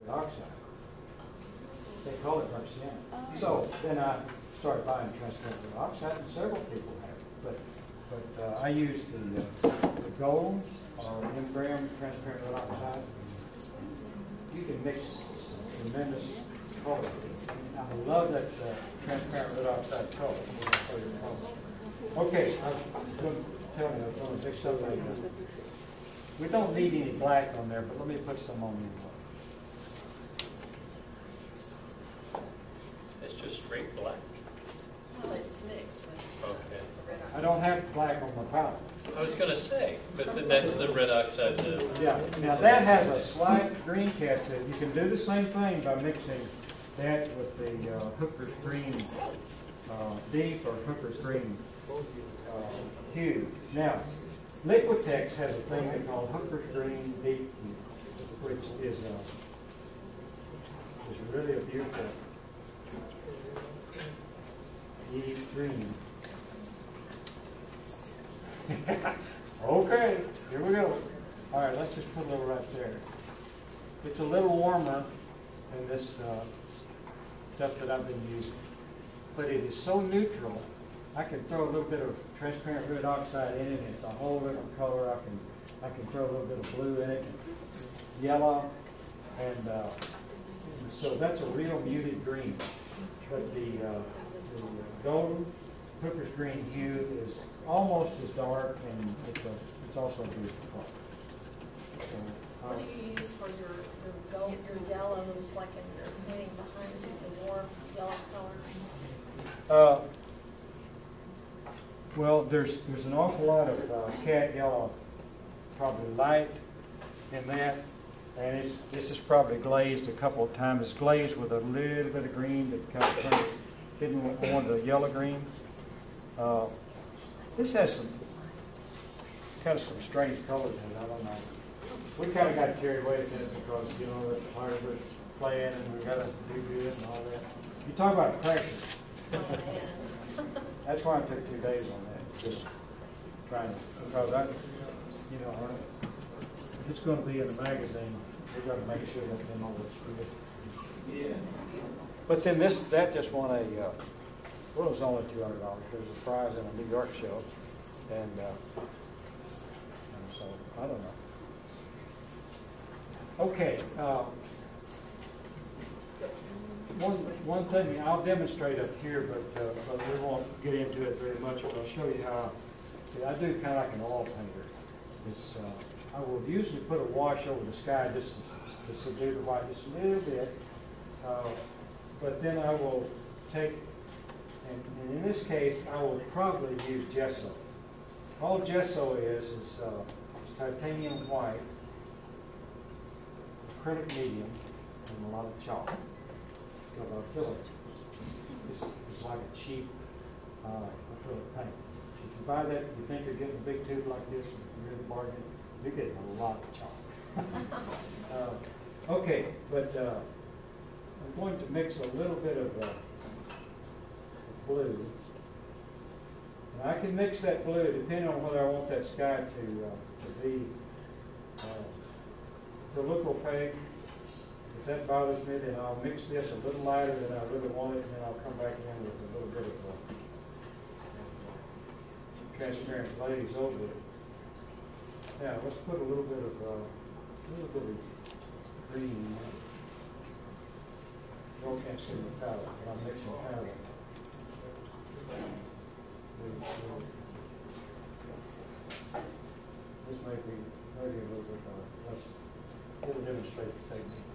transparent oxide. They call it Marciano. So then I started buying transparent oxide, and several people have it. But I use the gold or M-gram transparent oxide. You can mix tremendous color. I love that transparent red oxide color. Okay, I was going to tell you, I was going to mix something. We don't need any black on there, but let me put some on there. It's just straight black. Well, it's mixed with Okay. red I don't have black on my palette. I was going to say, but then that's the red oxide. Yeah, now that has a slight green cast to it. You can do the same thing by mixing that with the Hooker's Green Deep or Hooker's Green Hue. Now, Liquitex has a thing they call Hooker's Green Deep Hue, which is really a beautiful deep green. Okay, here we go. All right, let's just put a little right there. It's a little warmer than this stuff that I've been using, but it is so neutral. I can throw a little bit of transparent red oxide in it. It's a whole different color. I can throw a little bit of blue in it, yellow, and so that's a real muted green. But the golden Hooker's Green Hue is almost as dark, and it's also a beautiful color. So, What do you use for your gold, your yellows, like in your painting behind the warm yellow colors? Well, there's an awful lot of cat yellow, probably light in that, and this is probably glazed a couple of times. It's glazed with a little bit of green that kind of didn't want the yellow green. This has some strange colors in it. I don't know. We kind of got carried away with it because the players were playing and we got to do good and all that. You talk about pressure. That's why I took 2 days on that. Just trying to, because if it's going to be in the magazine, we've got to make sure that they know what's good. Yeah. But then that just won a. Well, it was only $200. There was a prize in a New York show, and so I don't know. Okay, one thing I'll demonstrate up here, but we won't get into it very much. But I'll show you how I do kind of like an oil painter. I will usually put a wash over the sky just to subdue the white just a little bit, but then I will take. And in this case, I will probably use gesso. All gesso is titanium white, acrylic medium, and a lot of chalk. Got a lot of fillers. It's like a cheap acrylic paint. If you buy that, you think you're getting a big tube like this, you're in the bargain, you're getting a lot of chalk. Okay, but I'm going to mix a little bit of blue. And I can mix that blue depending on whether I want that sky to look opaque. If that bothers me, then I'll mix this a little lighter than I really want it, and then I'll come back in with a little bit of transparent glaze over it. Now let's put a little bit of green in there. You can't see the palette, but I'm mixing palette. This may be a little bit less. It'll demonstrate the technique.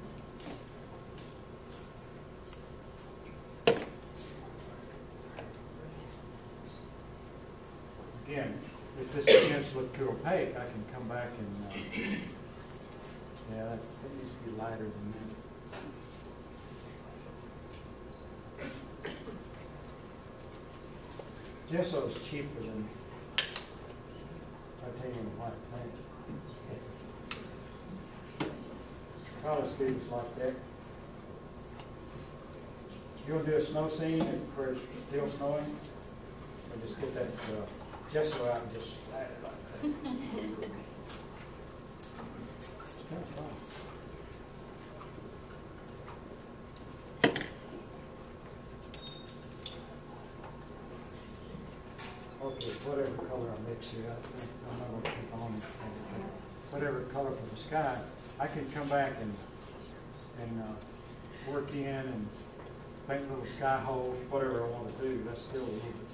Again, if this begins to look too opaque, I can come back and yeah, that needs to be lighter than that. Gesso is cheaper than titanium white paint. College students like that. You want to do a snow scene where it's still snowing? Or just get that gesso out and just slide it like that. It's kind of fun. works here. I'm not going to keep on whatever color for the sky. I can come back and work in and paint little sky holes, whatever I want to do. That's still a little bit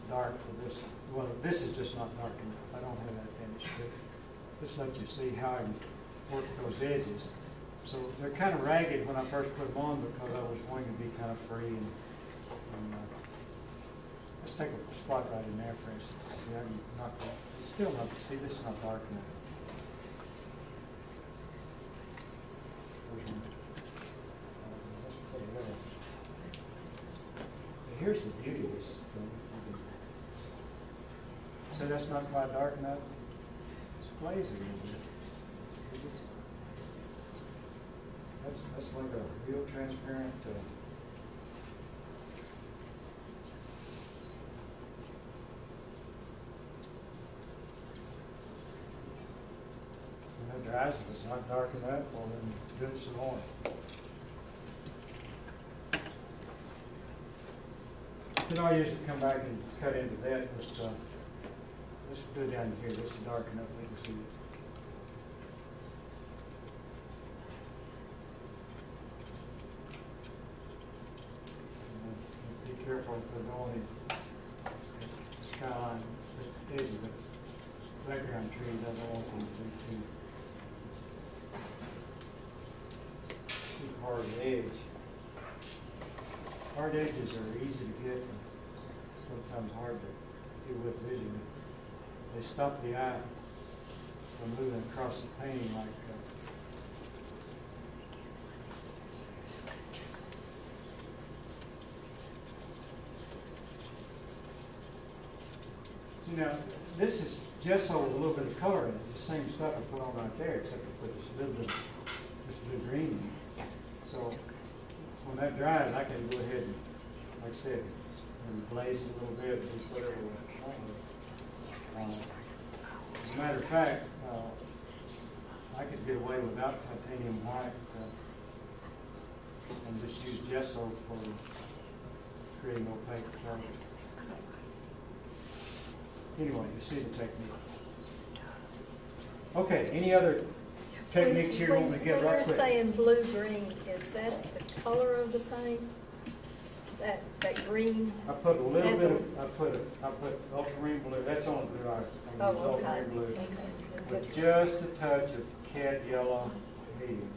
dark for this. Well, this is just not dark enough. I don't have that finished. But this lets you see how I can work those edges. So they're kind of ragged when I first put them on because I was wanting to be kind of free. And let's take a spot right in there, for instance. See, I can knock that. It's still not. See, this is not dark enough. Here's the beauty of this thing. So that's not quite dark enough. It's blazing a little bit. That's like a real transparent. When it dries, if it's not dark enough, well then do it some more. Then I'll usually come back and cut into that. Let's do it down here. This is dark enough we can see it. Be careful if we're going in the skyline, the edge of the background trees. I don't want them to be too hard edge. Hard edges are easy to get and sometimes hard to do with visually. They stop the eye from moving across the painting like you know, this is gesso with a little bit of color in it. It's the same stuff I put on right there, except I put this little bit of blue green in it. So when that dries, I can go ahead and, like I said, and blaze it a little bit, and do whatever I want with it. As a matter of fact, I could get away without titanium white and just use gesso for creating opaque colors. Anyway, you see the technique. Okay, any other techniques here you want me to get right quick? When you're saying blue-green, is that the color of the paint? That green? I put a little bit of, I put ultramarine blue. That's on blue. I use ultramarine blue. Okay. With just a touch of cad yellow medium.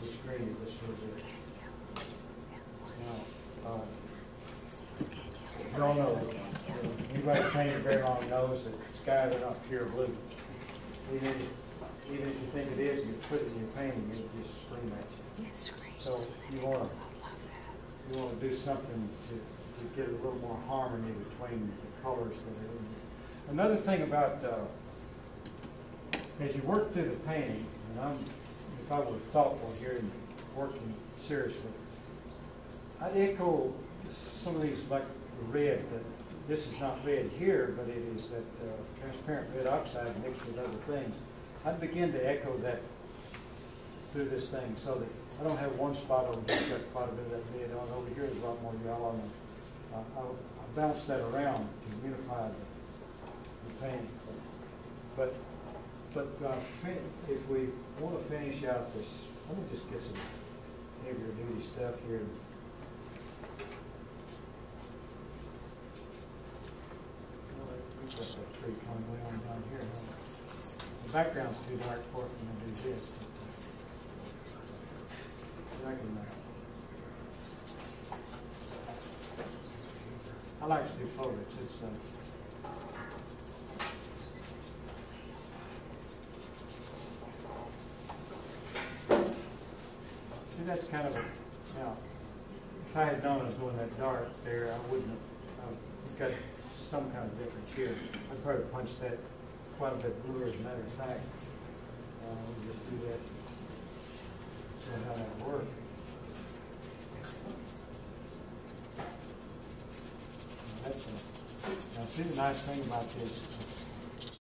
Which green is this little bit. Now, you all know, anybody who's painted very long knows that skies are not pure blue. Even if you think it is, you put it in your painting, it just scream at you. So you want to do something to get a little more harmony between the colors that are in there. Another thing about as you work through the painting, and if I were thoughtful here and working seriously, I'd echo some of these, like the red. This is not red here, but it is that transparent red oxide mixed with other things. I'd begin to echo that through this thing, so that I don't have one spot over here got quite a bit of that red on. Over here there's a lot more yellow, and I'll bounce that around to unify the painting. But if we want to finish out this, let me just get some heavier duty stuff here. We've got that tree coming way on down here. The background's too dark for it when I do this. But I like to do foliage. It's see, that's kind of a, now, if I had known I was going that dark there, I wouldn't have got some kind of difference here. I'd probably punch that quite a bit bluer, as a matter of fact. We'll just do that, see how that works. Now, see, the nice thing about this